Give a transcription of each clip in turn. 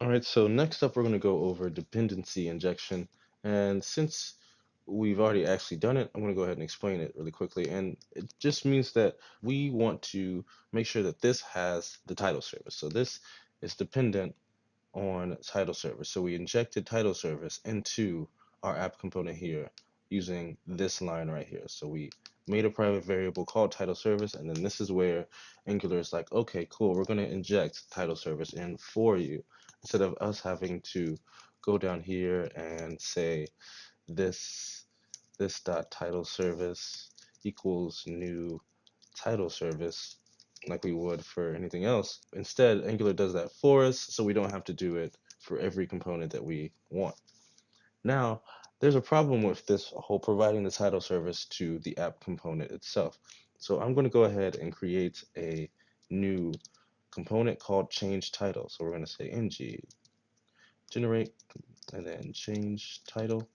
All right, so next up, we're going to go over dependency injection. And since we've already actually done it, I'm going to go ahead and explain it really quickly. And it just means that we want to make sure that this has the title service. So this is dependent on title service. So we injected title service into our app component here using this line right here. So we made a private variable called title service, and then this is where Angular is like, okay, cool, we're going to inject title service in for you instead of us having to go down here and say this this dot title service equals new title service like we would for anything else. Instead, Angular does that for us, so we don't have to do it for every component that we want. Now, there's a problem with this whole providing the title service to the app component itself. So I'm going to go ahead and create a new component called change title. So we're going to say ng generate and then change title.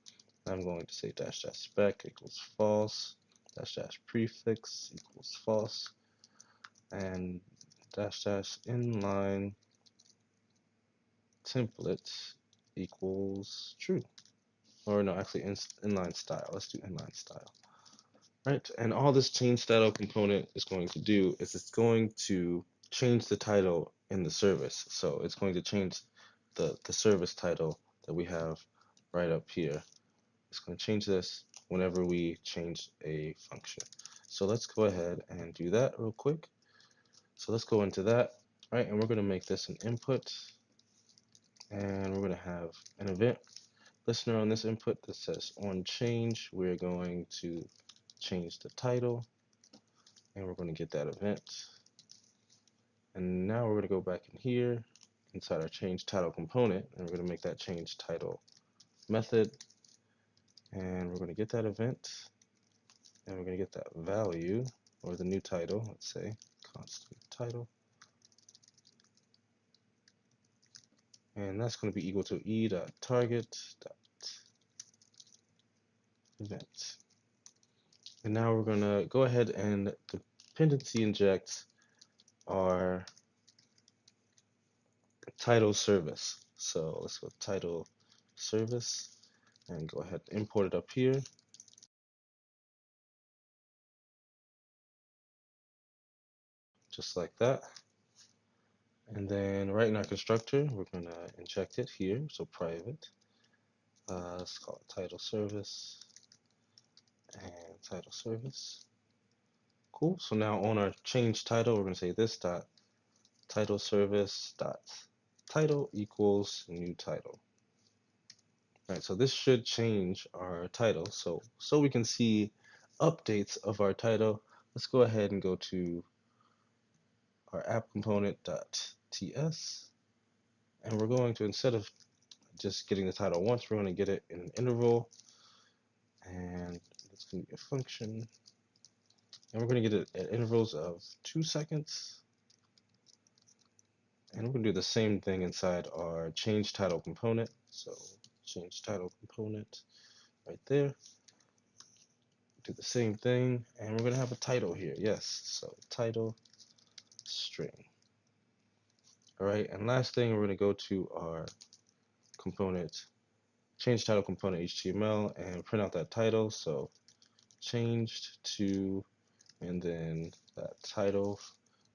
I'm going to say dash dash spec equals false, dash dash prefix equals false, and dash dash inline template equals true. Or no, actually inline style. Let's do inline style. Right, and all this change style component is going to do is it's going to change the title in the service. So it's going to change the service title that we have right up here. It's going to change this whenever we change a function. So let's go ahead and do that real quick. So let's go into that, right? And we're going to make this an input, and we're going to have an event listener on this input that says on change. We're going to change the title, and we're going to get that event. And now we're going to go back in here inside our change title component, and we're going to make that change title method, and we're going to get that event, and we're going to get that value or the new title, let's say constant title, and that's going to be equal to e.target.event. And now we're going to go ahead and dependency inject our title service. So let's go title service and go ahead and import it up here. Just like that. And then right in our constructor, we're going to inject it here. So private, let's call it title service and title service. Cool. So now on our change title, we're going to say this dot title service dot title equals new title. Right, so this should change our title. So we can see updates of our title. Let's go ahead and go to our app component.ts, and we're going to, instead of just getting the title once, we're going to get it in an interval, and it's going to be a function, and we're going to get it at intervals of 2 seconds. And we're going to do the same thing inside our change title component. So change title component right there. Do the same thing, and we're going to have a title here. Yes, so title string. All right, and last thing, we're going to go to our component, change title component HTML, and print out that title. So changed to, and then that title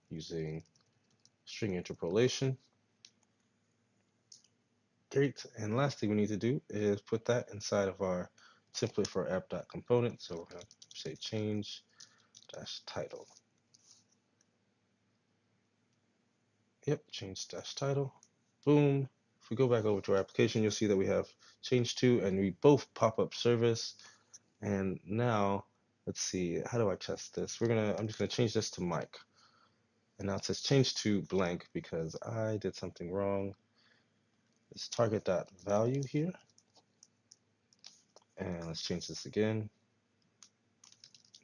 using string interpolation. Great, and last thing we need to do is put that inside of our template for app.component. So we're going to say change dash title. Yep, change dash title. Boom. If we go back over to our application, you'll see that we have change to, and we both pop up service. And now, let's see, how do I test this? I'm just gonna change this to Mike. And now it says change to blank because I did something wrong. It's target.value here. And let's change this again.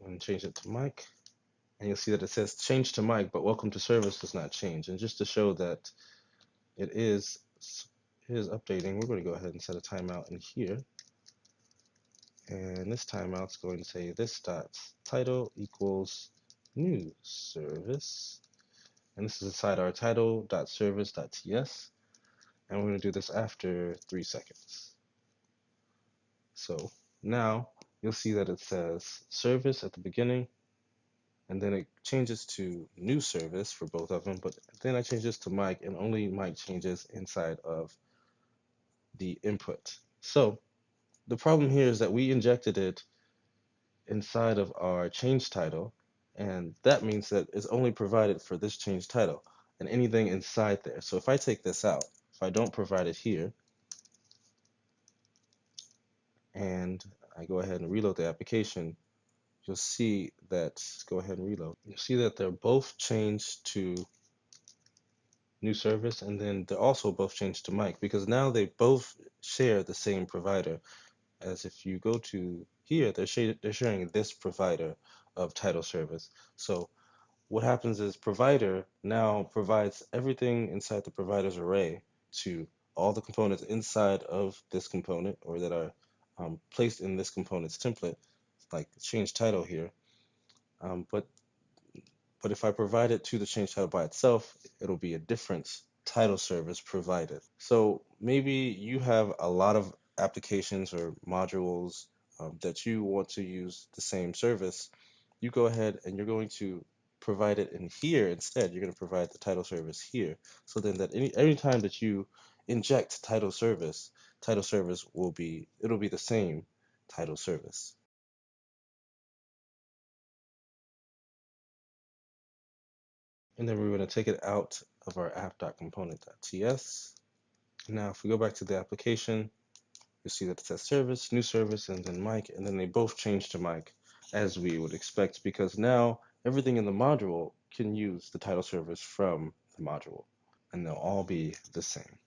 And change it to Mike. And you'll see that it says change to Mike, but welcome to service does not change. And just to show that it is updating, we're going to go ahead and set a timeout in here. And this timeout's going to say this dot title equals new service. And this is inside our title.service.ts. And we're going to do this after 3 seconds. So now you'll see that it says service at the beginning, and then it changes to new service for both of them, but then I change this to mic, and only mic changes inside of the input. So the problem here is that we injected it inside of our change title, and that means that it's only provided for this change title and anything inside there. So if I take this out, if I don't provide it here, and I go ahead and reload the application, you'll see that, go ahead and reload. You'll see that they're both changed to new service, and then they're also both changed to mic because now they both share the same provider. As if you go to here, they're sharing this provider of title service. So what happens is provider now provides everything inside the provider's array to all the components inside of this component or that are placed in this component's template, like change title here. But if I provide it to the change title by itself, it'll be a different title service provided. So maybe you have a lot of applications or modules that you want to use the same service. You go ahead and you're going to provide it in here instead. You're going to provide the title service here. So then that any time that you inject title service it'll be the same title service. And then we're going to take it out of our app.component.ts. Now, if we go back to the application, you'll see that it says service, new service, and then mic, and then they both change to mic as we would expect because now everything in the module can use the title service from the module and they'll all be the same.